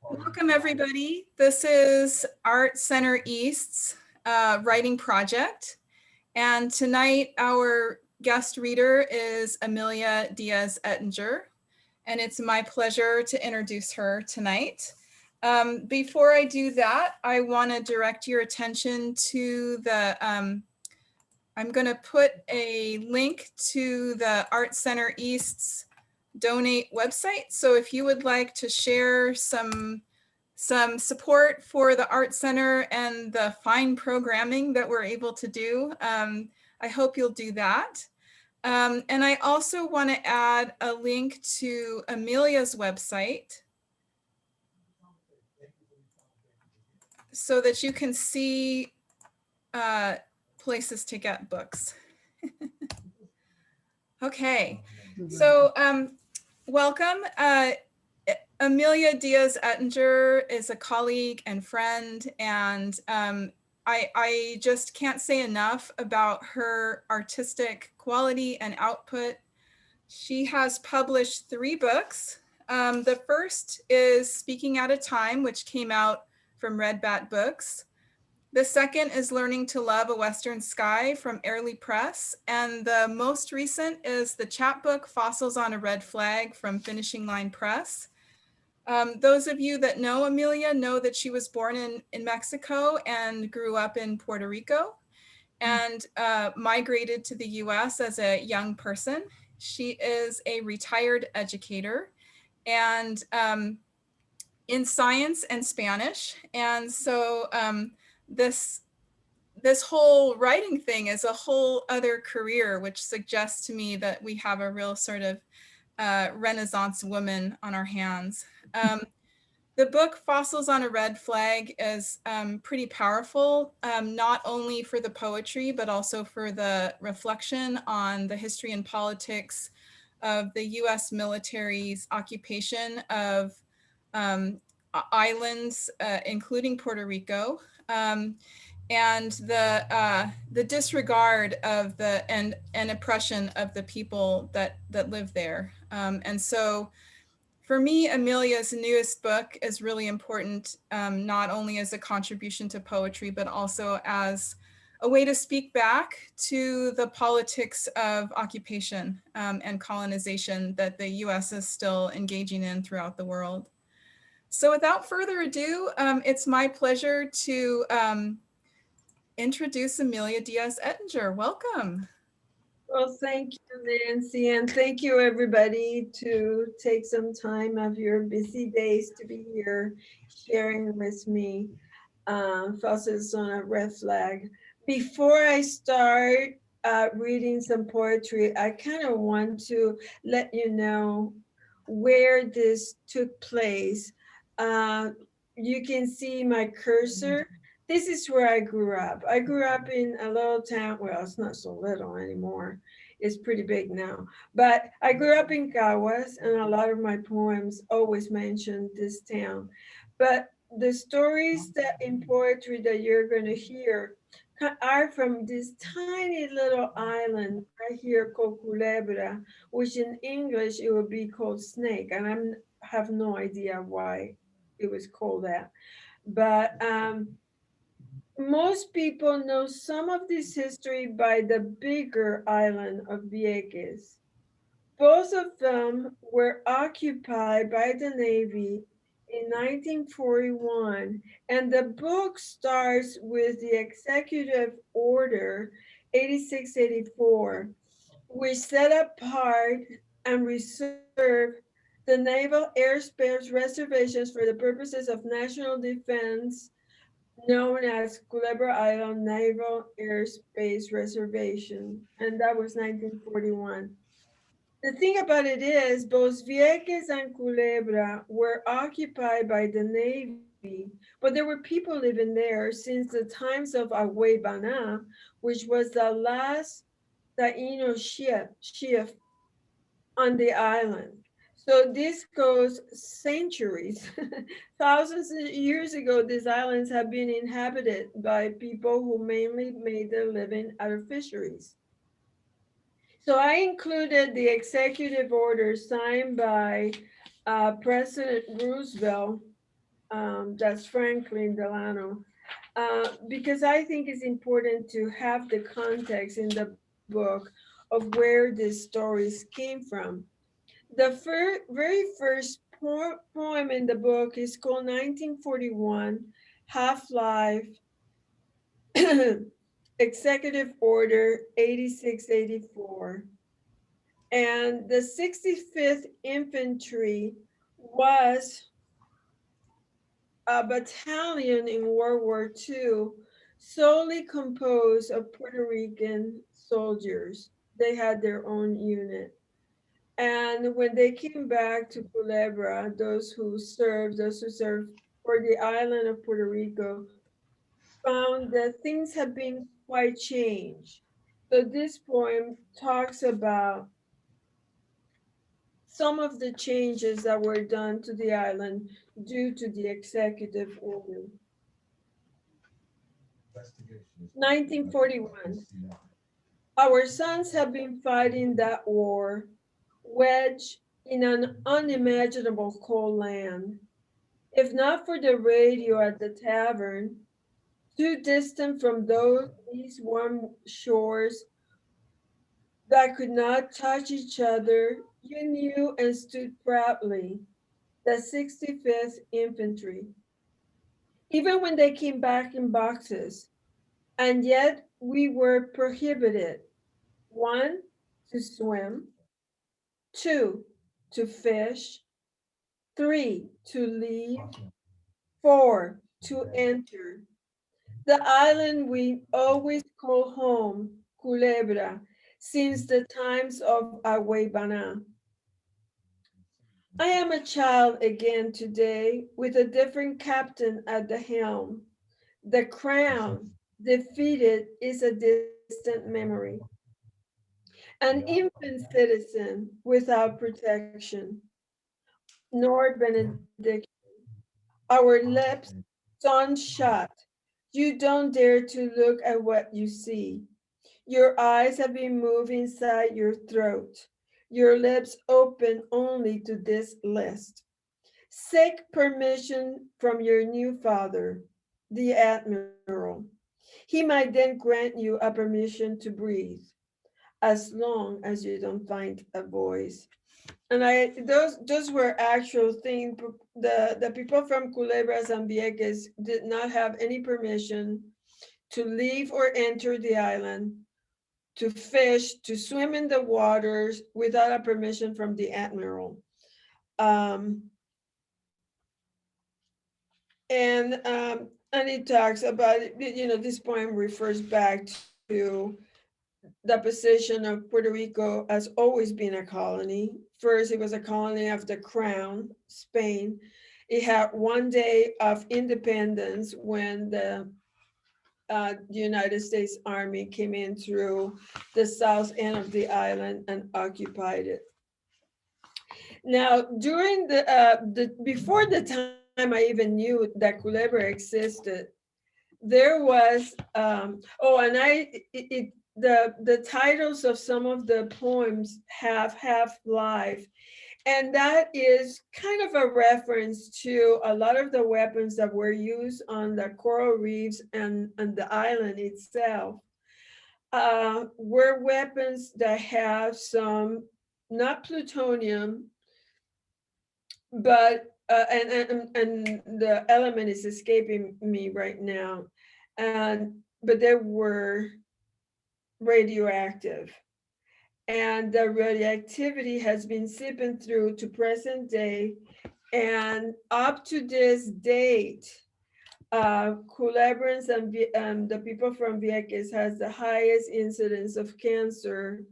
Welcome, everybody. This is Art Center East's writing project. And tonight, our guest reader is Amelia Diaz Ettinger. And it's my pleasure to introduce her tonight. Before I do that, I want to direct your attention to the, I'm going to put a link to the Art Center East's donate website. So if you would like to share some support for the Art Center and the fine programming that we're able to do, I hope you'll do that. And I also want to add a link to Amelia's website so that you can see places to get books. Okay, so welcome. Amelia Diaz Ettinger is a colleague and friend, and I just can't say enough about her artistic quality and output. She has published 3 books. The first is Speaking at a Time, which came out from Red Bat Books. The second is Learning to Love a Western Sky from Airlie Press. And the most recent is the chapbook Fossils on a Red Flag from Finishing Line Press. Those of you that know Amelia know that she was born in Mexico and grew up in Puerto Rico and migrated to the US as a young person. She is a retired educator and in science and Spanish. And so this whole writing thing is a whole other career, which suggests to me that we have a real sort of Renaissance woman on our hands. The book Fossils on a Red Flag is pretty powerful, not only for the poetry, but also for the reflection on the history and politics of the US military's occupation of islands, including Puerto Rico, and the disregard of and oppression of the people that live there. And so for me, Amelia's newest book is really important, not only as a contribution to poetry, but also as a way to speak back to the politics of occupation and colonization that the US is still engaging in throughout the world. So without further ado, it's my pleasure to introduce Amelia Diaz Ettinger. Welcome. Well, thank you, Nancy, and thank you, everybody, to take some time of your busy days to be here sharing with me Fossils on a Red Flag. Before I start reading some poetry, I kind of want to let you know where this took place. You can see my cursor. This is where I grew up. I grew up in a little town. Well, it's not so little anymore. It's pretty big now. But I grew up in Caguas, and a lot of my poems always mention this town. But the stories that in poetry that you're going to hear are from this tiny little island right here called Culebra, which in English it would be called Snake. And I have no idea why it was called that. But most people know some of this history by the bigger island of Vieques. Both of them were occupied by the Navy in 1941, and the book starts with the Executive Order 8684, which set apart and reserved the naval airspace reservations for the purposes of national defense, known as Culebra Island Naval Airspace Reservation, and that was 1941. The thing about it is, both Vieques and Culebra were occupied by the Navy, but there were people living there since the times of Agüey, which was the last Taino ship on the island. So this goes centuries. Thousands of years ago, these islands have been inhabited by people who mainly made their living out of fisheries. So I included the executive order signed by President Roosevelt, that's Franklin Delano, because I think it's important to have the context in the book of where these stories came from. The very first poem in the book is called 1941 Half-Life Executive Order 8684. And the 65th Infantry was a battalion in World War II solely composed of Puerto Rican soldiers. They had their own unit. And when they came back to Culebra, those who served for the island of Puerto Rico, found that things have been quite changed. So this poem talks about some of the changes that were done to the island due to the executive order. 1941. Our sons have been fighting that war, wedged in an unimaginable cold land. If not for the radio at the tavern, too distant from these warm shores that could not touch each other, you knew and stood proudly, the 65th Infantry. Even when they came back in boxes, and yet we were prohibited. One, to swim. Two, to fish. Three, to leave. Four, to enter. The island we always call home, Culebra, since the times of Agüeybana. I am a child again today with a different captain at the helm. The crown, defeated, is a distant memory. An infant citizen without protection, nor benediction. Our lips sun shut. You don't dare to look at what you see. Your eyes have been moved inside your throat. Your lips open only to this list. Seek permission from your new father, the admiral. He might then grant you a permission to breathe, as long as you don't find a voice. And those were actual things. The people from Culebras and Vieques did not have any permission to leave or enter the island, to fish, to swim in the waters without a permission from the admiral. Um, and it talks about, this poem refers back to the position of Puerto Rico as always being a colony. First, it was a colony of the Crown, Spain. It had one day of independence when the United States Army came in through the south end of the island and occupied it. Now, during before the time I even knew that Culebra existed, there was and the titles of some of the poems have half-life, and that is kind of a reference to a lot of the weapons that were used on the coral reefs and the island itself, were weapons that have some, not plutonium, but and the element is escaping me right now, but they were radioactive, and the radioactivity has been seeping through to present day, and up to this date, Culebrans and the people from Vieques has the highest incidence of cancer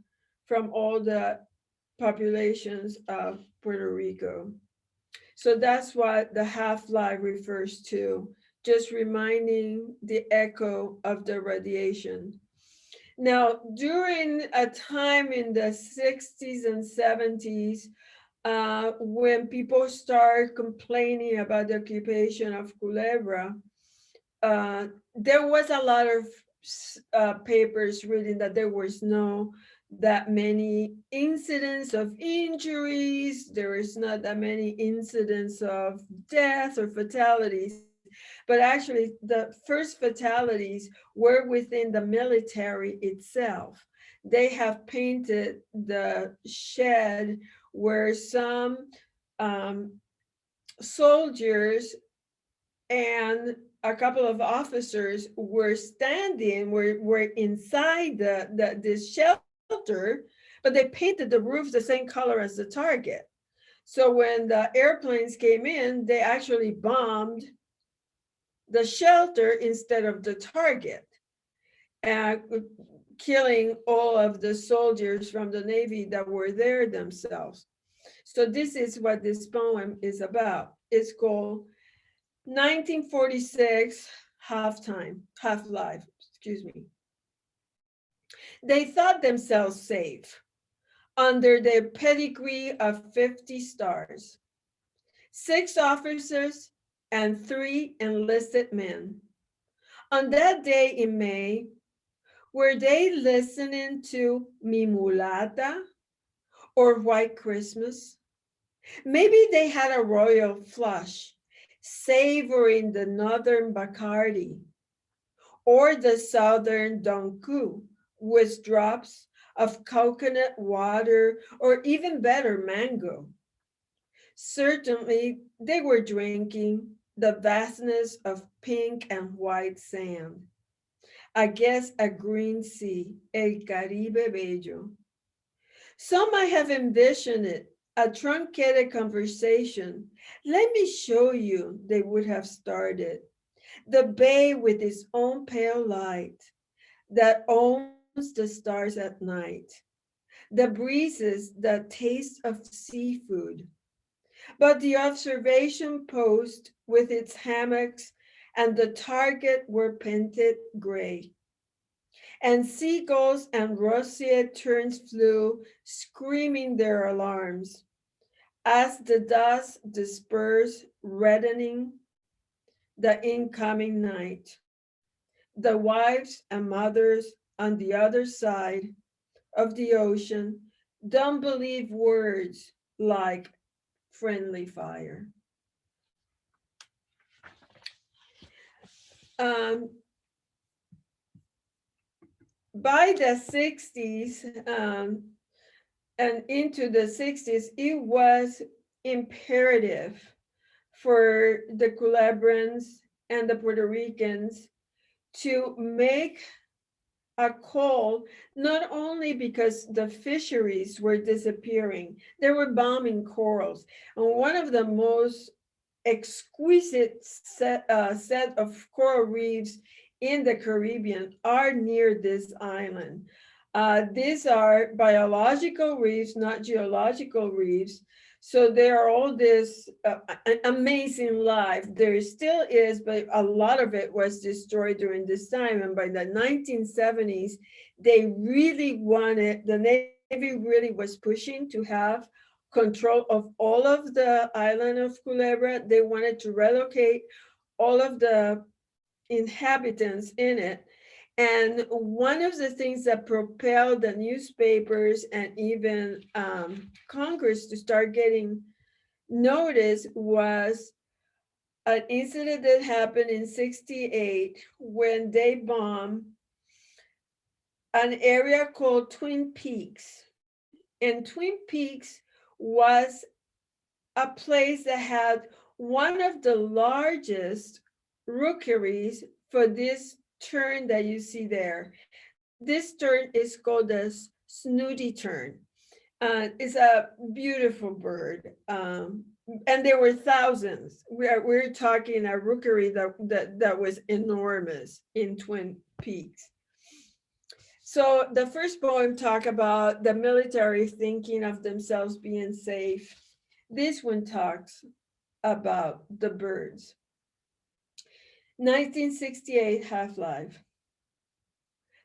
from all the populations of Puerto Rico. So that's what the half-life refers to, just reminding the echo of the radiation. Now, during a time in the 60s and 70s, when people start complaining about the occupation of Culebra, there was a lot of papers reading that there was no that many incidents of injuries. There is not that many incidents of death or fatalities. But actually, the first fatalities were within the military itself. They have painted the shed where some um, soldiers and a couple of officers were standing, were inside this shelter, but they painted the roof the same color as the target. So when the airplanes came in, they actually bombed the shelter instead of the target, and killing all of the soldiers from the Navy that were there themselves. So this is what this poem is about. It's called 1946 Half-Life, excuse me. They thought themselves safe under their pedigree of 50 stars, 6 officers and 3 enlisted men. On that day in May, were they listening to Mi Mulata or White Christmas? Maybe they had a royal flush, savoring the northern Bacardi or the southern Donku with drops of coconut water or even better, mango. Certainly, they were drinking the vastness of pink and white sand. I guess a green sea, El Caribe Bello. Some might have envisioned it, a truncated conversation. Let me show you, they would have started. The bay with its own pale light that owns the stars at night. The breezes that taste of seafood. But the observation post with its hammocks and the target were painted gray. And seagulls and roseate terns flew, screaming their alarms. As the dust dispersed, reddening the incoming night, the wives and mothers on the other side of the ocean don't believe words like friendly fire. Um, by the 60s and into the 60s, it was imperative for the Culebrans and the Puerto Ricans to make a call, not only because the fisheries were disappearing, they were bombing corals. And one of the most exquisite set of coral reefs in the Caribbean are near this island. These are biological reefs, not geological reefs. So there are all this amazing life. There still is, but a lot of it was destroyed during this time. And by the 1970s, they really wanted, the Navy really was pushing to have control of all of the island of Culebra. They wanted to relocate all of the inhabitants in it. And one of the things that propelled the newspapers and even Congress to start getting notice was an incident that happened in 68 when they bombed an area called Twin Peaks. And Twin Peaks was a place that had one of the largest rookeries for this tern that you see there. This tern is called the snooty tern. It's a beautiful bird. And there were thousands. We're talking a rookery that was enormous in Twin Peaks. So the first poem talk about the military thinking of themselves being safe. This one talks about the birds. 1968 Half-Life.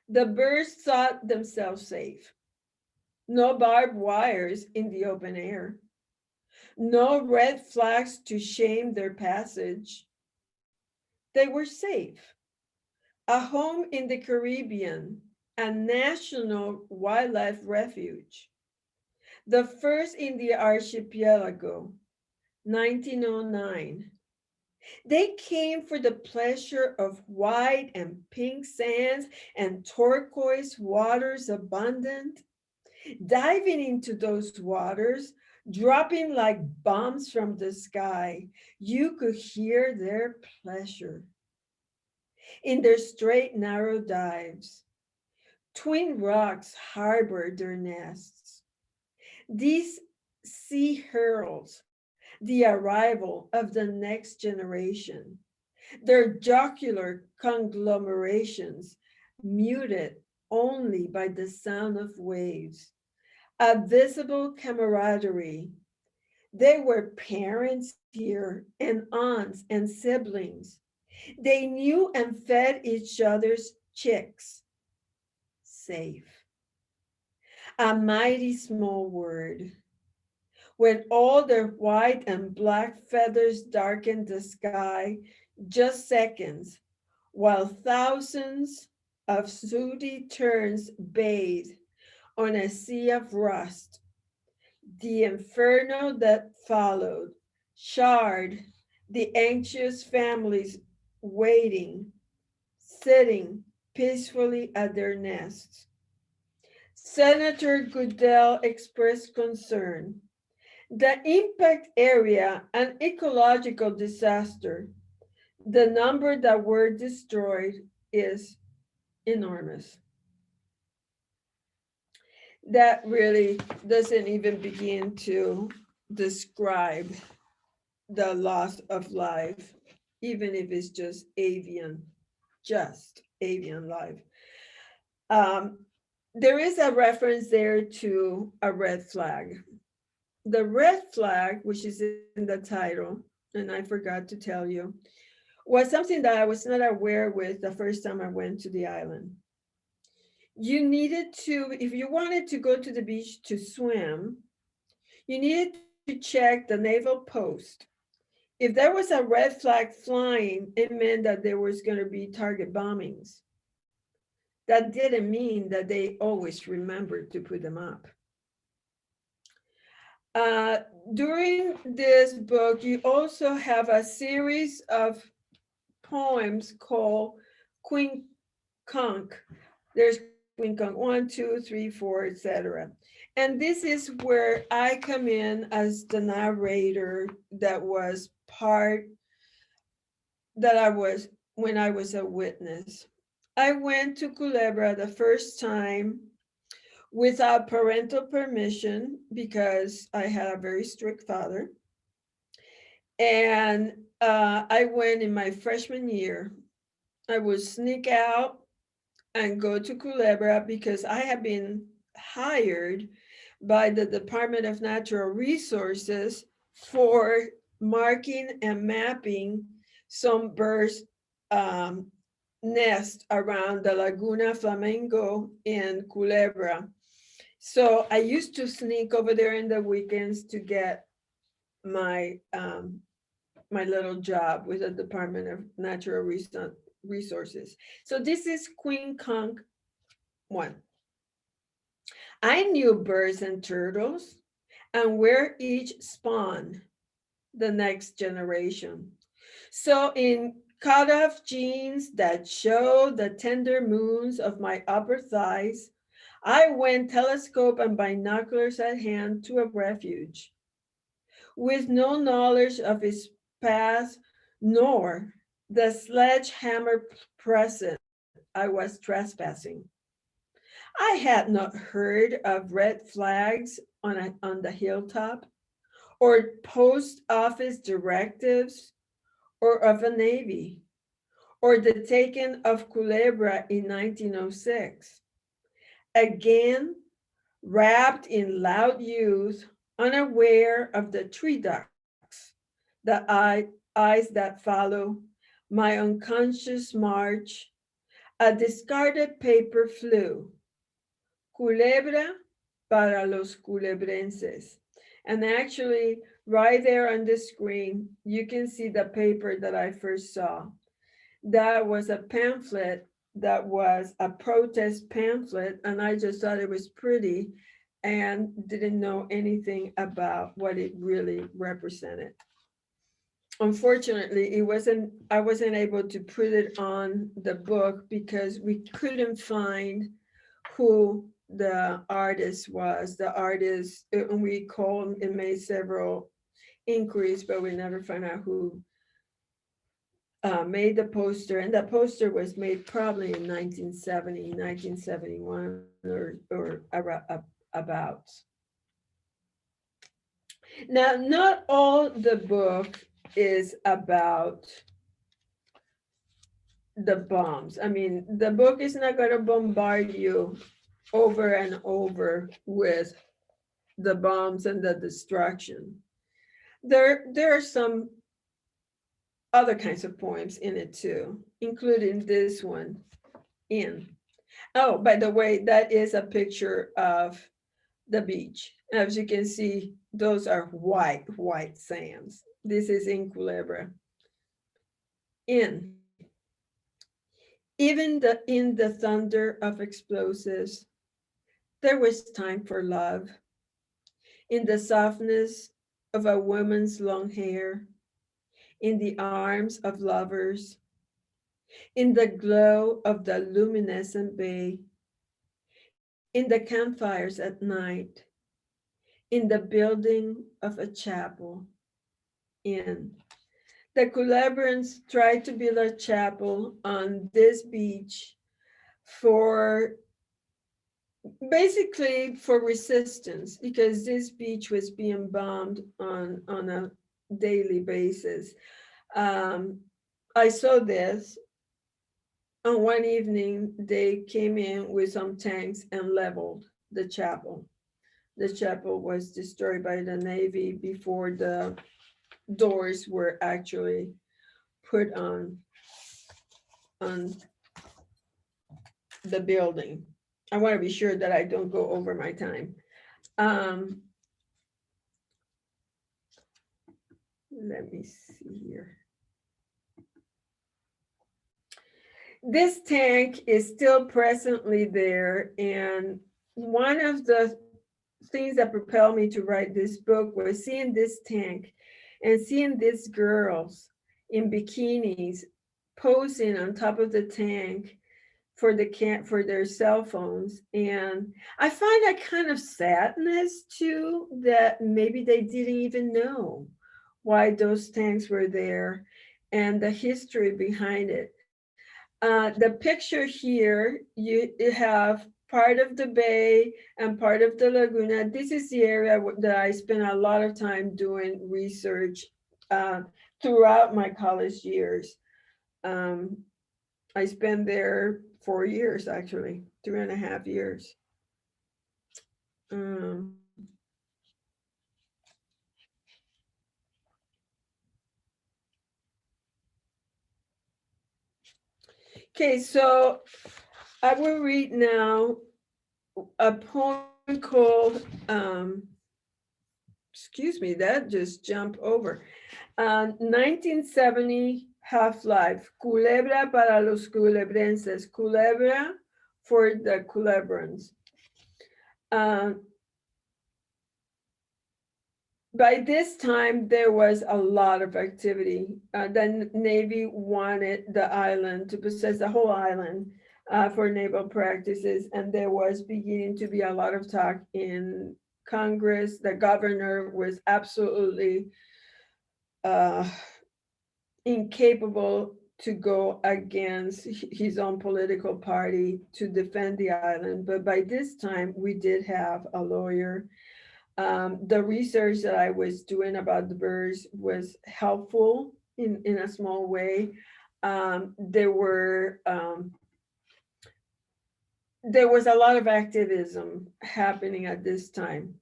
The birds thought themselves safe. No barbed wires in the open air. No red flags to shame their passage. They were safe. A home in the Caribbean a national wildlife refuge, the first in the archipelago, 1909. They came for the pleasure of white and pink sands and turquoise waters abundant. Diving into those waters, dropping like bombs from the sky, you could hear their pleasure. In their straight, narrow dives, twin rocks harbored their nests. These sea heralds the arrival of the next generation, their jocular conglomerations muted only by the sound of waves, a visible camaraderie. They were parents here and aunts and siblings. They knew and fed each other's chicks. Safe. A mighty small word. When all their white and black feathers darkened the sky, just seconds, while thousands of sooty terns bathed on a sea of rust. The inferno that followed charred the anxious families waiting, sitting peacefully at their nests. Senator Goodell expressed concern. The impact area, an ecological disaster. The number that were destroyed is enormous. That really doesn't even begin to describe the loss of life, even if it's just avian life. There is a reference there to a red flag. The red flag, which is in the title, and I forgot to tell you, was something that I was not aware with the first time I went to the island. You needed to, if you wanted to go to the beach to swim, you needed to check the naval post. If there was a red flag flying, it meant that there was going to be target bombings. That didn't mean that they always remembered to put them up. During this book, you also have a series of poems called Queen Conch. There's Queen Conch 1, 2, 3, 4, etc. And this is where I come in as the narrator that was part, that I was when I was a witness. I went to Culebra the first time without parental permission because I had a very strict father. And I went in my freshman year. I would sneak out and go to Culebra because I had been hired by the Department of Natural Resources for marking and mapping some birds' nest around the Laguna Flamengo in Culebra. So I used to sneak over there in the weekends to get my my little job with the Department of Natural Resources. So this is Queen Conch 1. I knew birds and turtles and where each spawned the next generation. So in cut-off jeans that show the tender moons of my upper thighs, I went telescope and binoculars at hand to a refuge. With no knowledge of its past, nor the sledgehammer present, I was trespassing. I had not heard of red flags on the hilltop, or post office directives, or of a navy, or the taking of Culebra in 1906. Again, wrapped in loud youth, unaware of the tree ducks, the eyes that follow my unconscious march, a discarded paper flew. Culebra para los culebrenses. And actually, right there on the screen, you can see the paper that I first saw. That was a pamphlet that was a protest pamphlet, and I just thought it was pretty and didn't know anything about what it really represented. Unfortunately, I wasn't able to put it on the book because we couldn't find who the artist was. The artist, and we called and made several inquiries, but we never found out who made the poster. And the poster was made probably in 1970, 1971, about. Now, not all the book is about the bombs. I mean, the book is not going to bombard you over and over with the bombs and the destruction. There are some other kinds of poems in it too, including this one in. Oh, by the way, that is a picture of the beach. As you can see, those are white sands. This is in Culebra. In. In the thunder of explosives, there was time for love. In the softness of a woman's long hair, in the arms of lovers, in the glow of the luminescent bay, in the campfires at night, in the building of a chapel, in. The Culebrans tried to build a chapel on this beach for basically for resistance, because this beach was being bombed on a daily basis. I saw this on one evening. They came in with some tanks and leveled the chapel. The chapel was destroyed by the Navy before the doors were actually put on the building. I want to be sure that I don't go over my time. Let me see here. This tank is still presently there, and one of the things that propelled me to write this book was seeing this tank and seeing these girls in bikinis posing on top of the tank for their cell phones. And I find a kind of sadness too, that maybe they didn't even know why those tanks were there and the history behind it. The picture here, you have part of the bay and part of the laguna. This is the area that I spent a lot of time doing research throughout my college years. I spent there 4 years, actually, 3.5 years. Okay, so I will read now a poem called, excuse me, that just jumped over. 1970 Half-Life, Culebra para los culebrenses, Culebra for the Culebrans. By this time, there was a lot of activity. The Navy wanted the island to possess the whole island for naval practices, and there was beginning to be a lot of talk in Congress. The governor was absolutely incapable to go against his own political party to defend the island. But by this time, we did have a lawyer. The research that I was doing about the birds was helpful in a small way. There was a lot of activism happening at this time.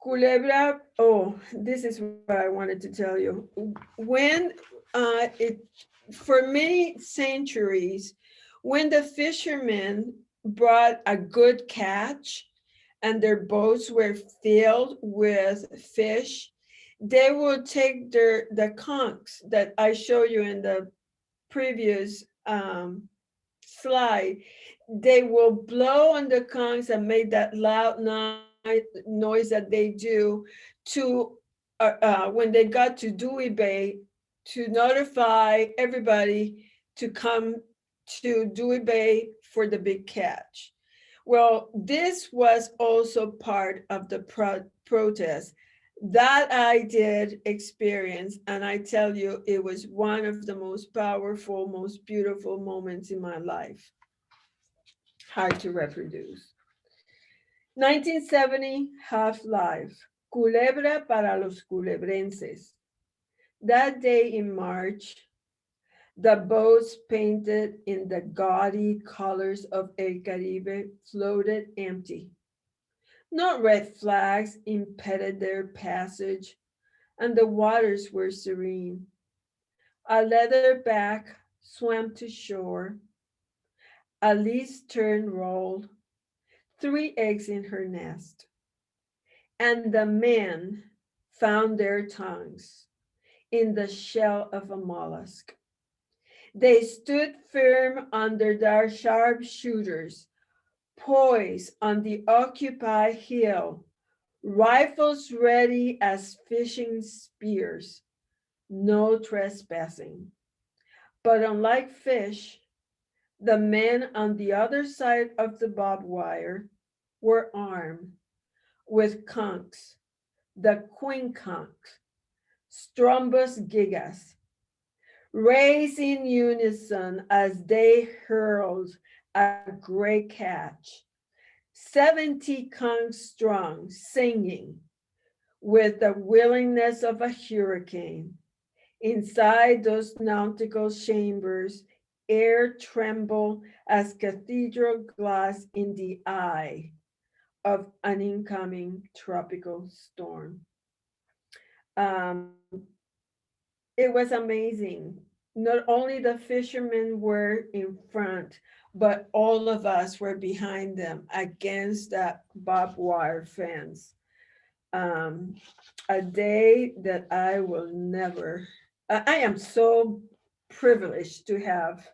Culebra, oh, this is what I wanted to tell you. When for many centuries, when the fishermen brought a good catch and their boats were filled with fish, they would take the conchs that I show you in the previous slide, they will blow on the conchs and make that loud noise that they do to when they got to Dewey Bay to notify everybody to come to Dewey Bay for the big catch. Well, this was also part of the protest that I did experience, and I tell you, it was one of the most powerful, most beautiful moments in my life. Hard to reproduce. 1970 Half-Life, Culebra para los culebrenses. That day in March, the boats painted in the gaudy colors of El Caribe floated empty. No red flags impeded their passage, and the waters were serene. A leatherback swam to shore. A least tern rolled 3 eggs in her nest, and the men found their tongues in the shell of a mollusk. They stood firm under their sharpshooters, poised on the occupied hill, rifles ready as fishing spears. No trespassing. But unlike fish, the men on the other side of the barbed wire were armed with conchs, the queen conch, Strombus gigas, raised in unison as they hurled a great catch, 70 conchs strong, singing with the willingness of a hurricane. Inside those nautical chambers, air trembled as cathedral glass in the eye of an incoming tropical storm. Um, it was amazing. Not only the fishermen were in front, but all of us were behind them against that barbed wire fence. A day that I will never, I am so privileged to have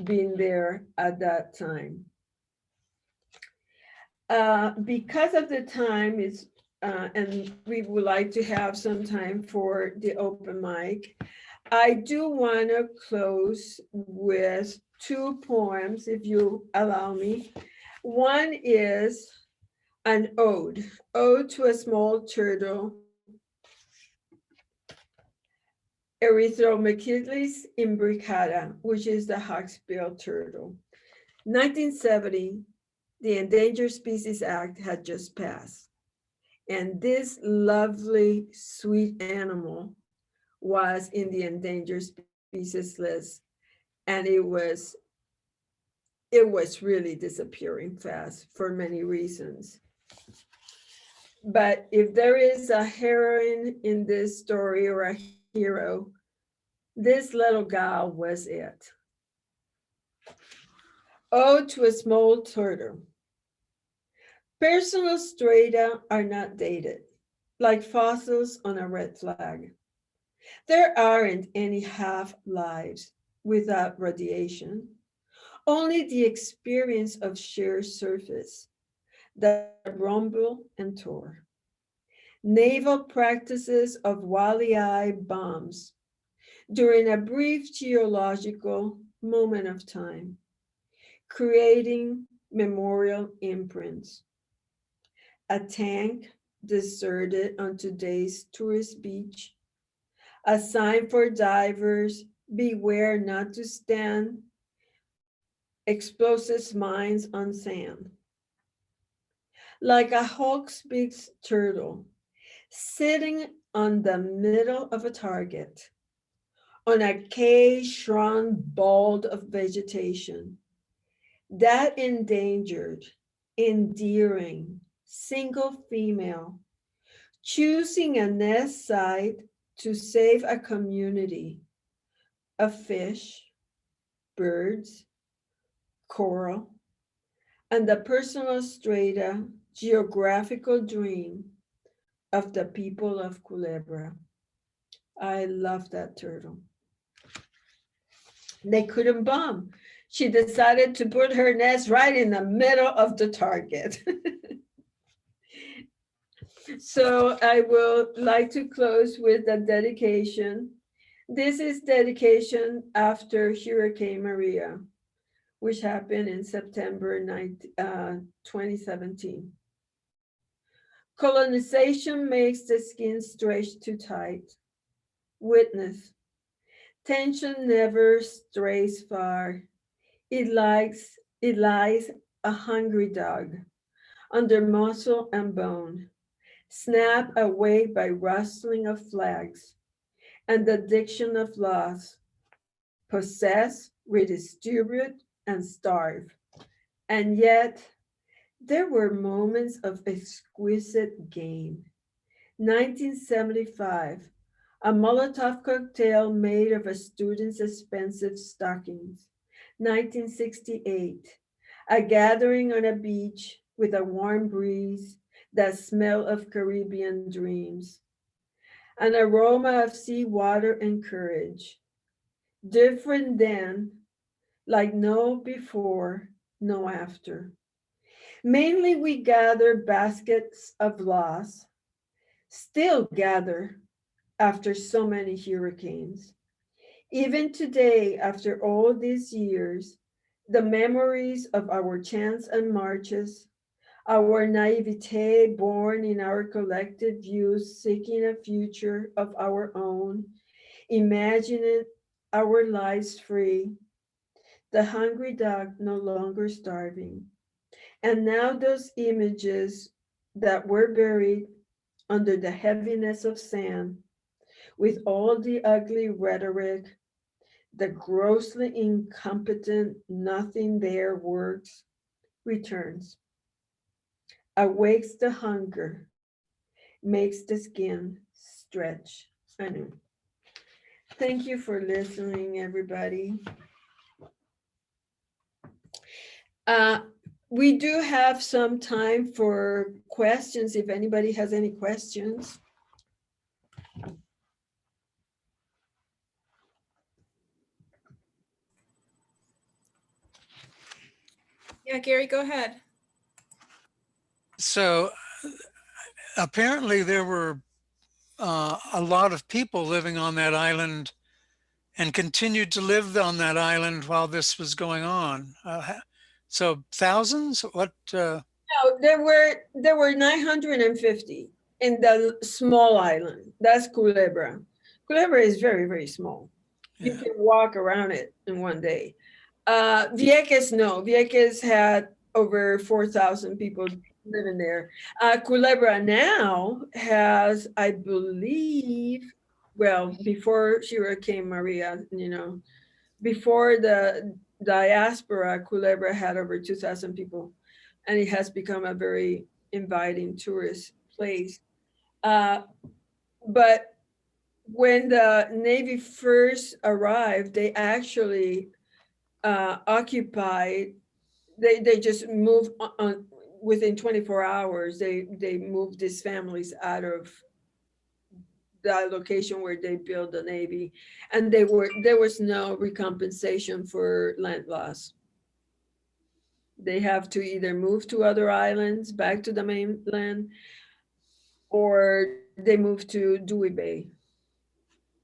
been there at that time. Because of the time is, and we would like to have some time for the open mic, I do want to close with 2 poems, if you allow me. One is an ode to a small turtle, Erethromecheles imbricata, which is the hawksbill turtle. 1970, the Endangered Species Act had just passed. And this lovely, sweet animal was in the endangered species list. And it was really disappearing fast for many reasons. But if there is a heroine in this story or a hero, this little gal was it. Ode to a small turtle. Personal strata are not dated, like fossils on a red flag. There aren't any half-lives without radiation, only the experience of sheer surface that rumble and tore. Naval practices of Wally-eye bombs during a brief geological moment of time, creating memorial imprints. A tank deserted on today's tourist beach, a sign for divers, beware not to stand, explosive mines on sand. Like a hawksbill turtle, sitting on the middle of a target, on a cage-shrunk bald of vegetation, that endangered, endearing, single female, choosing a nest site to save a community of fish, birds, coral, and the personal strata geographical dream of the people of Culebra. I love that turtle. They couldn't bomb. She decided to put her nest right in the middle of the target. So I will like to close with a dedication. This is dedication after Hurricane Maria, which happened in September 2017. Colonization makes the skin stretch too tight. Witness, tension never strays far. It lies a hungry dog under muscle and bone, snap awake by rustling of flags and the diction of laws, possess, redistribute, and starve. And yet, there were moments of exquisite gain. 1975, a Molotov cocktail made of a student's expensive stockings. 1968, a gathering on a beach with a warm breeze that smell of Caribbean dreams. An aroma of seawater and courage. Different then, like no before, no after. Mainly we gather baskets of loss, still gather after so many hurricanes. Even today, after all these years, the memories of our chants and marches, our naivete born in our collective views, seeking a future of our own, imagining our lives free, the hungry dog no longer starving. And now those images that were buried under the heaviness of sand, with all the ugly rhetoric, the grossly incompetent, nothing there works, returns, awakes the hunger, makes the skin stretch anew. Thank you for listening, everybody. We do have some time for questions if anybody has any questions. Yeah, Gary, go ahead. So apparently there were a lot of people living on that island and continued to live on that island while this was going on. So thousands? What? No, there were 950 in the small island. That's Culebra. Culebra is very, very small. You Yeah. can walk around it in one day. Vieques, no. Vieques had over 4,000 people living there. Culebra now has, I believe, well, before Hurricane Maria, before the diaspora, Culebra had over 2,000 people, and it has become a very inviting tourist place. But when the Navy first arrived, they actually occupied, they just moved on within 24 hours. They moved these families out of the location where they built the Navy, and there was no recompensation for land loss. They have to either move to other islands back to the mainland, or they move to Dewey Bay,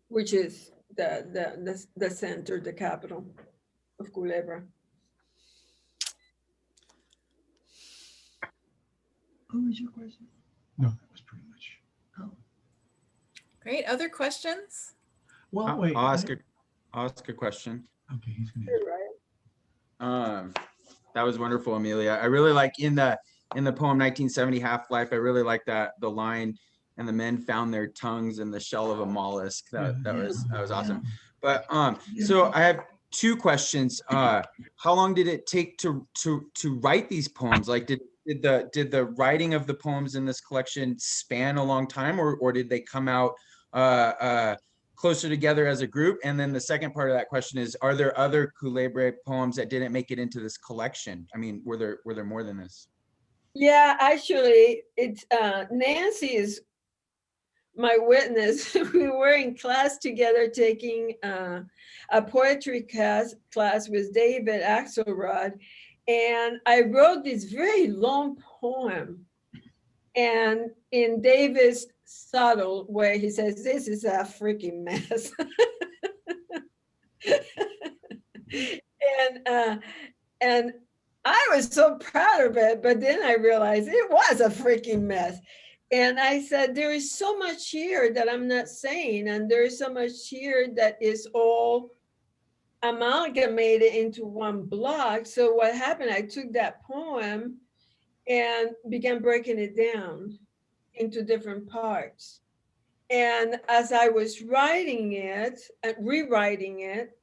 which is the center, the capital of Culebra. What was your question? No, that was pretty much. Oh, Great. Other questions? well, wait. I'll ask a question. Okay, he's gonna. Right. That was wonderful, Amelia. I really like in the poem 1970 Half-Life, I really like that the line, and the men found their tongues in the shell of a mollusk. That was awesome. But so I have two questions. How long did it take to write these poems? Like did the writing of the poems in this collection span a long time, or did they come out closer together as a group? And then the second part of that question is, are there other Culebra poems that didn't make it into this collection? I mean, were there more than this? Yeah, actually, it's Nancy my witness. We were in class together taking a poetry class with David Axelrod. And I wrote this very long poem. And in David's subtle way, he says, "This is a freaking mess." And I was so proud of it, but then I realized it was a freaking mess. And I said, there is so much here that I'm not saying, and there is so much here that is all amalgamated into one block. So what happened, I took that poem and began breaking it down into different parts. And as I was writing it and rewriting it,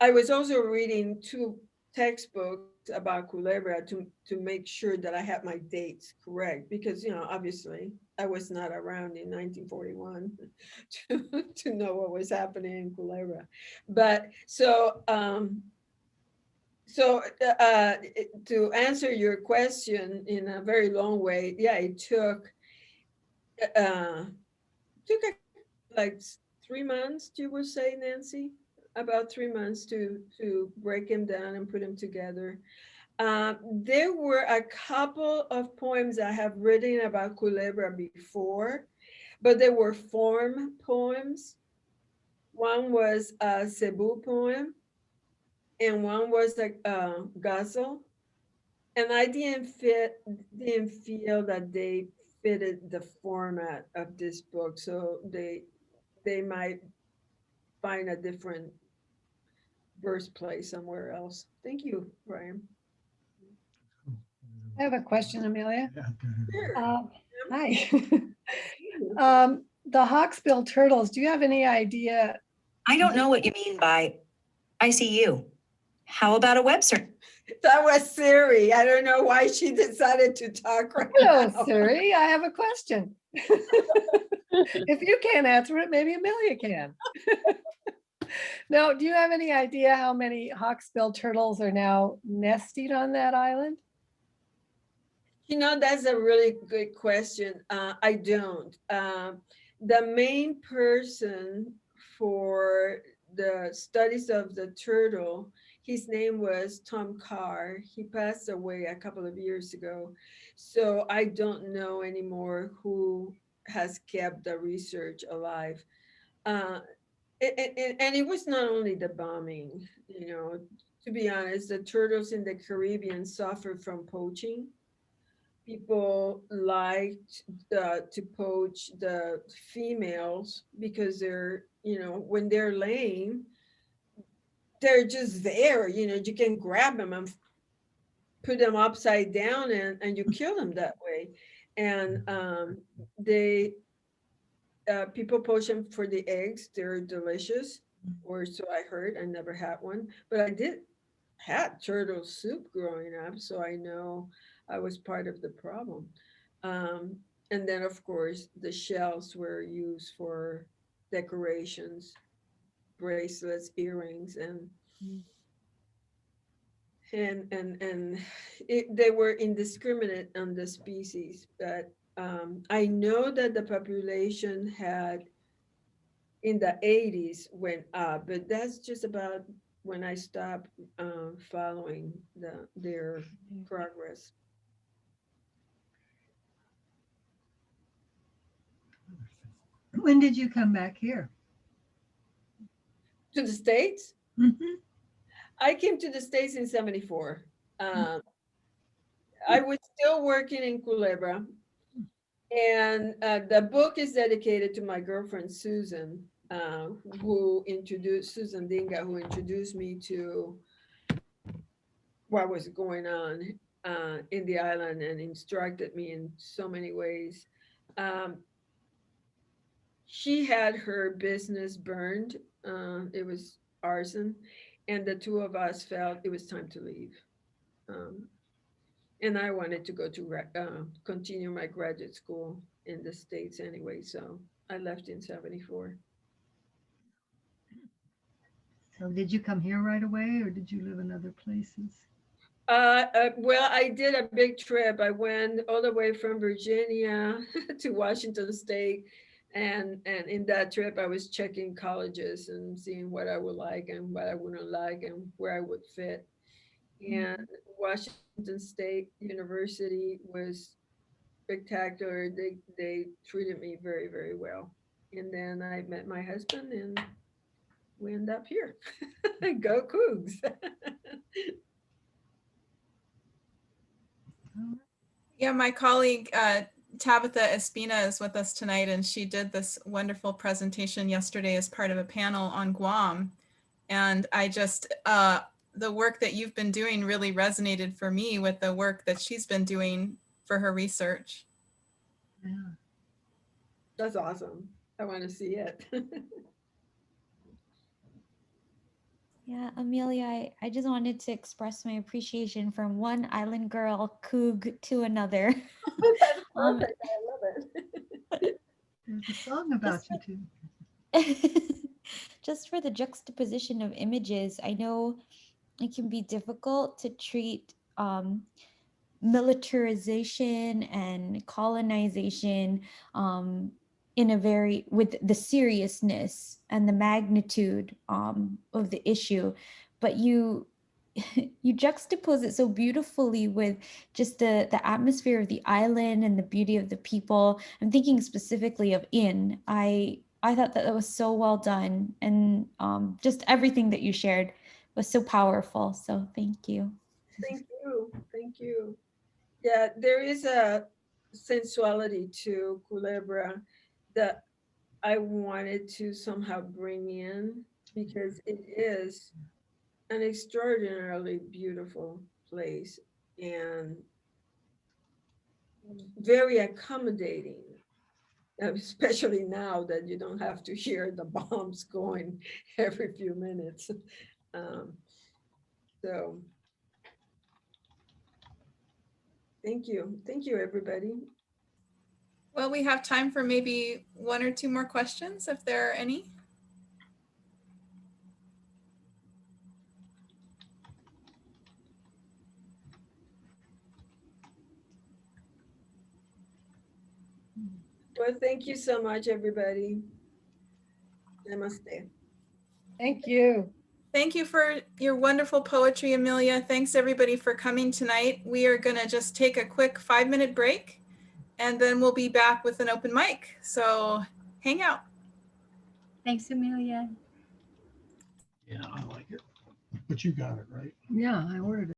I was also reading 2 textbooks about CULEBRA to make sure that I had my dates correct, because, you know, obviously I was not around in 1941 to know what was happening in CULEBRA. But to answer your question in a very long way, yeah, it took like 3 months, you would say, Nancy? About 3 months to break him down and put him together. There were a couple of poems I have written about CULEBRA before, but they were form poems. One was a Cebu poem, and one was a ghazal. And I didn't feel that they fitted the format of this book, so they might find a different birthplace somewhere else. Thank you, Brian. I have a question, Amelia. Yeah, go ahead. Sure. Hi. The hawksbill turtles, do you have any idea? I don't know what you mean by ICU. How about a web search? That was Siri. I don't know why she decided to talk right Hello, now. Siri, I have a question. If you can't answer it, maybe Amelia can. No, do you have any idea how many hawksbill turtles are now nesting on that island? You know, that's a really good question. I don't. The main person for the studies of the turtle, his name was Tom Carr. He passed away a couple of years ago. So I don't know anymore who has kept the research alive. And it was not only the bombing, you know, to be honest, the turtles in the Caribbean suffered from poaching. People liked to poach the females because they're, you know, when they're laying, they're just there, you know, you can grab them and put them upside down and you kill them that way. And people poach them for the eggs. They're delicious, or so I heard. I never had one, but I did had turtle soup growing up, so I know I was part of the problem. And then, of course, the shells were used for decorations, bracelets, earrings, and they were indiscriminate on the species. But I know that the population had in the 80s went up, but that's just about when I stopped following their progress. When did you come back here? To the States? Mhm. I came to the States in 74. I was still working in CULEBRA. And the book is dedicated to my girlfriend, Susan, Susan Dinga, who introduced me to what was going on in the island and instructed me in so many ways. She had her business burned. It was arson. And the two of us felt it was time to leave. And I wanted to go to continue my graduate school in the States anyway. So I left in 74. So did you come here right away or did you live in other places? Well, I did a big trip. I went all the way from Virginia to Washington State And in that trip, I was checking colleges and seeing what I would like and what I wouldn't like and where I would fit. And Washington State University was spectacular. They treated me very, very well. And then I met my husband and we end up here. Go Cougs. Yeah, my colleague Tabitha Espina is with us tonight, and she did this wonderful presentation yesterday as part of a panel on Guam. And I just, the work that you've been doing really resonated for me with the work that she's been doing for her research. Yeah. That's awesome. I want to see it. Yeah, Amelia, I just wanted to express my appreciation from one island girl, Coug, to another. That's perfect. I love it. There's a song about you too. Just for the juxtaposition of images, I know it can be difficult to treat militarization and colonization in a very, with the seriousness and the magnitude of the issue, but you juxtapose it so beautifully with just the atmosphere of the island and the beauty of the people. I'm thinking specifically of I thought that was so well done, and just everything that you shared was so powerful. So thank you. Thank you. Thank you. Yeah, there is a sensuality to Culebra that I wanted to somehow bring in because it is an extraordinarily beautiful place and very accommodating, especially now that you don't have to hear the bombs going every few minutes. So thank you. Thank you, everybody. Well, we have time for maybe one or two more questions, if there are any. Well, thank you so much, everybody. Namaste. Thank you. Thank you for your wonderful poetry, Amelia. Thanks everybody for coming tonight. We are gonna just take a quick 5-minute break and then we'll be back with an open mic. So hang out. Thanks, Amelia. Yeah, I like it. But you got it, right? Yeah, I ordered it.